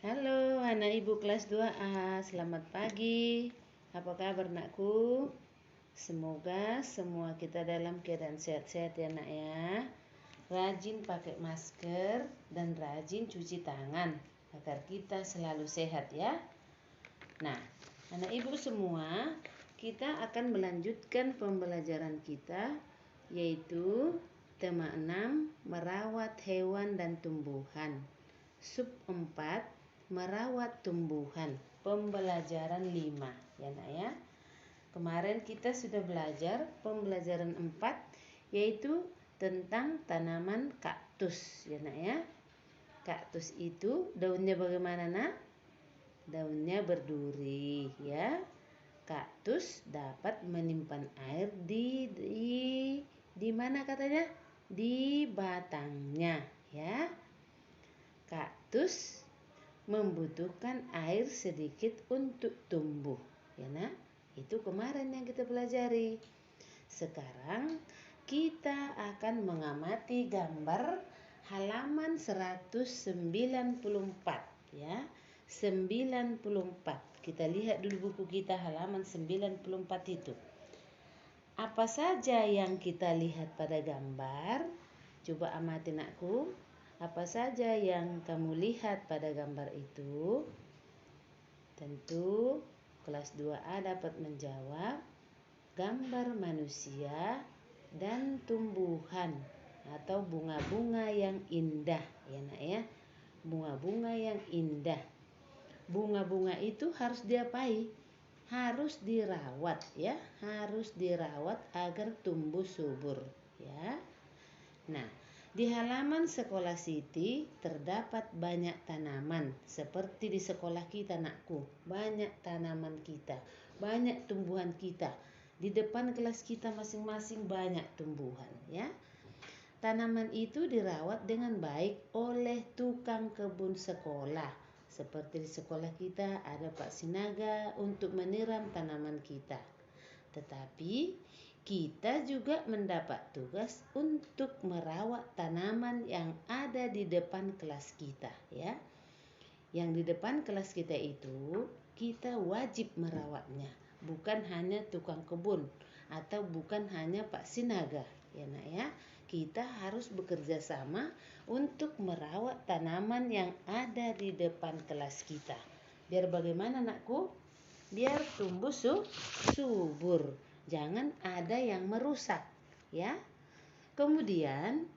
Halo anak ibu kelas 2A, selamat pagi. Apa kabar nakku? Semoga semua kita dalam keadaan sehat-sehat ya nak ya. Rajin pakai masker dan rajin cuci tangan agar kita selalu sehat ya. Nah, anak ibu semua, kita akan melanjutkan pembelajaran kita yaitu tema 6, merawat hewan dan tumbuhan. Sub 4, merawat tumbuhan, pembelajaran 5 ya nak ya. Kemarin kita sudah belajar pembelajaran 4 yaitu tentang tanaman kaktus ya nak ya. Kaktus itu daunnya bagaimana nak? Daunnya berduri ya. Kaktus dapat menyimpan air di mana katanya? Di batangnya ya. Kaktus membutuhkan air sedikit untuk tumbuh ya nak. Itu kemarin yang kita pelajari. Sekarang kita akan mengamati gambar halaman 194 ya. 94. Kita lihat dulu buku kita halaman 94 itu. Apa saja yang kita lihat pada gambar? Coba amati nakku. Apa saja yang kamu lihat pada gambar itu? Tentu kelas 2A dapat menjawab gambar manusia dan tumbuhan atau bunga-bunga yang indah ya nak ya. Bunga-bunga yang indah. Bunga-bunga itu harus diapai? Harus dirawat ya, harus dirawat agar tumbuh subur ya. Nah, di halaman sekolah Siti terdapat banyak tanaman seperti di sekolah kita nakku. Banyak tanaman kita, banyak tumbuhan kita. Di depan kelas kita masing-masing banyak tumbuhan ya. Tanaman itu dirawat dengan baik oleh tukang kebun sekolah. Seperti di sekolah kita ada Pak Sinaga untuk menyiram tanaman kita. Tetapi kita juga mendapat tugas untuk merawat tanaman yang ada di depan kelas kita ya. Yang di depan kelas kita itu kita wajib merawatnya, bukan hanya tukang kebun atau bukan hanya Pak Sinaga ya nak ya. Kita harus bekerja sama untuk merawat tanaman yang ada di depan kelas kita. Biar bagaimana nakku? Biar tumbuh subur. Jangan ada yang merusak ya. Kemudian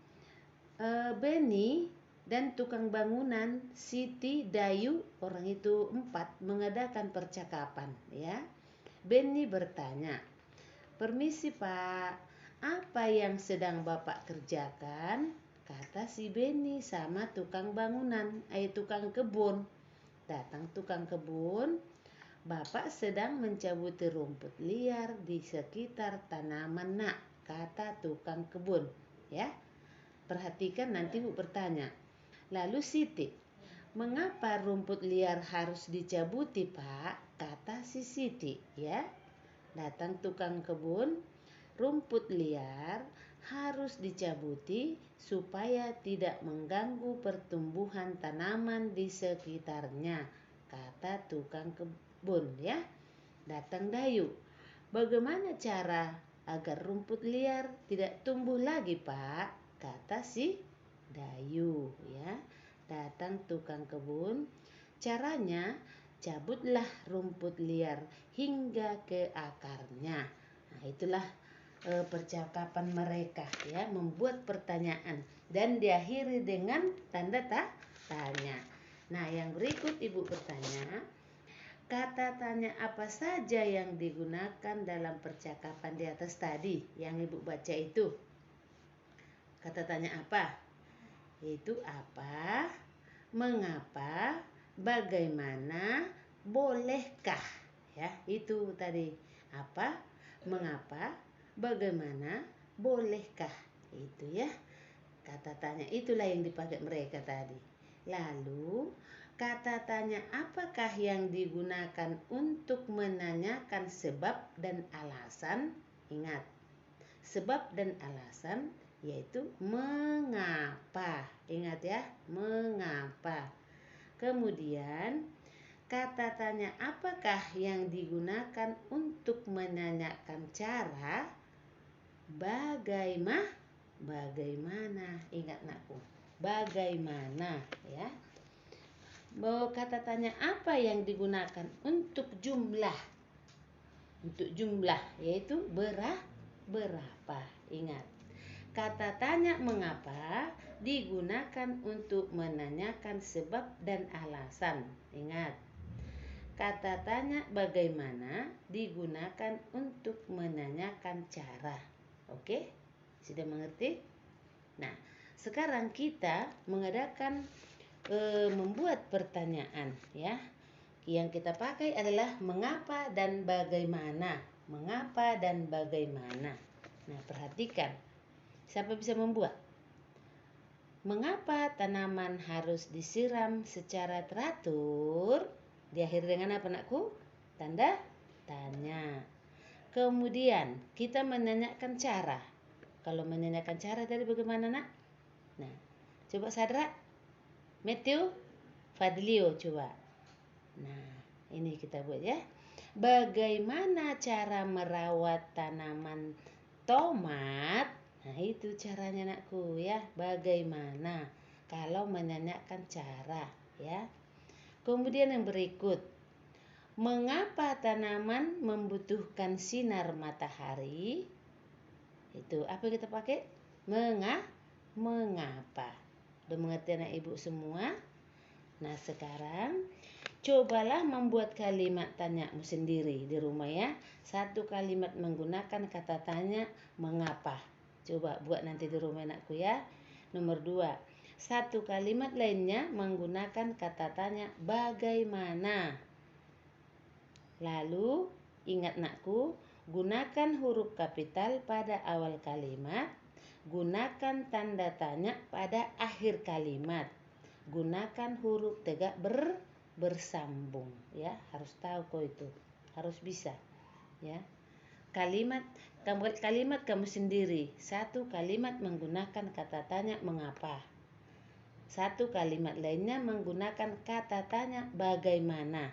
Beni dan tukang bangunan Siti, Dayu, orang itu 4 mengadakan percakapan ya. Beni bertanya, "Permisi Pak, apa yang sedang Bapak kerjakan?" Kata si Beni sama tukang bangunan, tukang kebun. Datang tukang kebun, "Bapak sedang mencabuti rumput liar di sekitar tanaman nak," kata tukang kebun ya. Perhatikan nanti Bu bertanya. Lalu Siti, "Mengapa rumput liar harus dicabuti Pak?" Kata si Siti ya. Datang tukang kebun, "Rumput liar harus dicabuti supaya tidak mengganggu pertumbuhan tanaman di sekitarnya," kata tukang kebun ya. Datang Dayu, "Bagaimana cara agar rumput liar tidak tumbuh lagi Pak?" Kata si Dayu ya. Datang tukang kebun, "Caranya cabutlah rumput liar hingga ke akarnya." Nah, itulah percakapan mereka ya, membuat pertanyaan dan diakhiri dengan tanda tanya. Nah, yang berikut Ibu bertanya, kata tanya apa saja yang digunakan dalam percakapan di atas tadi yang Ibu baca itu? Kata tanya apa? Yaitu apa, mengapa, bagaimana, bolehkah ya. Itu tadi apa, mengapa, bagaimana, bolehkah. Itu ya. Kata tanya itulah yang dipakai mereka tadi. Lalu kata tanya apakah yang digunakan untuk menanyakan sebab dan alasan? Ingat, sebab dan alasan yaitu mengapa. Ingat ya, mengapa. Kemudian kata tanya apakah yang digunakan untuk menanyakan cara? Bagaimana? Ingat nakku, bagaimana ya. Kata tanya apa yang digunakan untuk jumlah? Untuk jumlah yaitu berapa. Ingat. Kata tanya mengapa digunakan untuk menanyakan sebab dan alasan. Ingat. Kata tanya bagaimana digunakan untuk menanyakan cara. Oke? Sudah mengerti? Nah, sekarang kita mengadakan membuat pertanyaan ya. Yang kita pakai adalah mengapa dan bagaimana. Mengapa dan bagaimana. Nah, perhatikan. Siapa bisa membuat? Mengapa tanaman harus disiram secara teratur? Diakhiri dengan apa, nakku? Tanda tanya. Kemudian kita menanyakan cara. Kalau menanyakan cara tadi bagaimana, nak? Nah, coba Sadra, Matthew, Fadlio coba. Nah, ini kita buat ya. Bagaimana cara merawat tanaman tomat? Nah, itu caranya, nakku ya. Bagaimana? Kalau menanyakan cara ya. Kemudian yang berikut. Mengapa tanaman membutuhkan sinar matahari? Itu apa kita pakai? Mengapa? Udah mengerti anak ibu semua? Nah, sekarang cobalah membuat kalimat tanyamu sendiri di rumah ya. Satu kalimat menggunakan kata tanya mengapa. Coba buat nanti di rumah, anakku ya. Nomor 2. Satu kalimat lainnya menggunakan kata tanya bagaimana. Lalu ingat, nakku, gunakan huruf kapital pada awal kalimat. Gunakan tanda tanya pada akhir kalimat. Gunakan huruf tegak bersambung ya. Harus tahu kau itu. Harus bisa ya. Kalimat kamu sendiri. Satu kalimat menggunakan kata tanya mengapa. Satu kalimat lainnya menggunakan kata tanya bagaimana.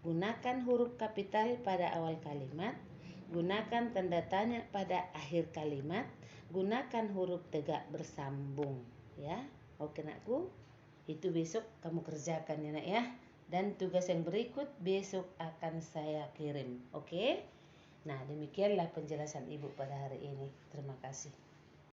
Gunakan huruf kapital pada awal kalimat. Gunakan tanda tanya pada akhir kalimat. Gunakan huruf tegak bersambung ya. Oke, nakku. Itu besok kamu kerjakan ya, nak ya. Dan tugas yang berikut besok akan saya kirim. Oke? Nah, demikianlah penjelasan ibu pada hari ini. Terima kasih.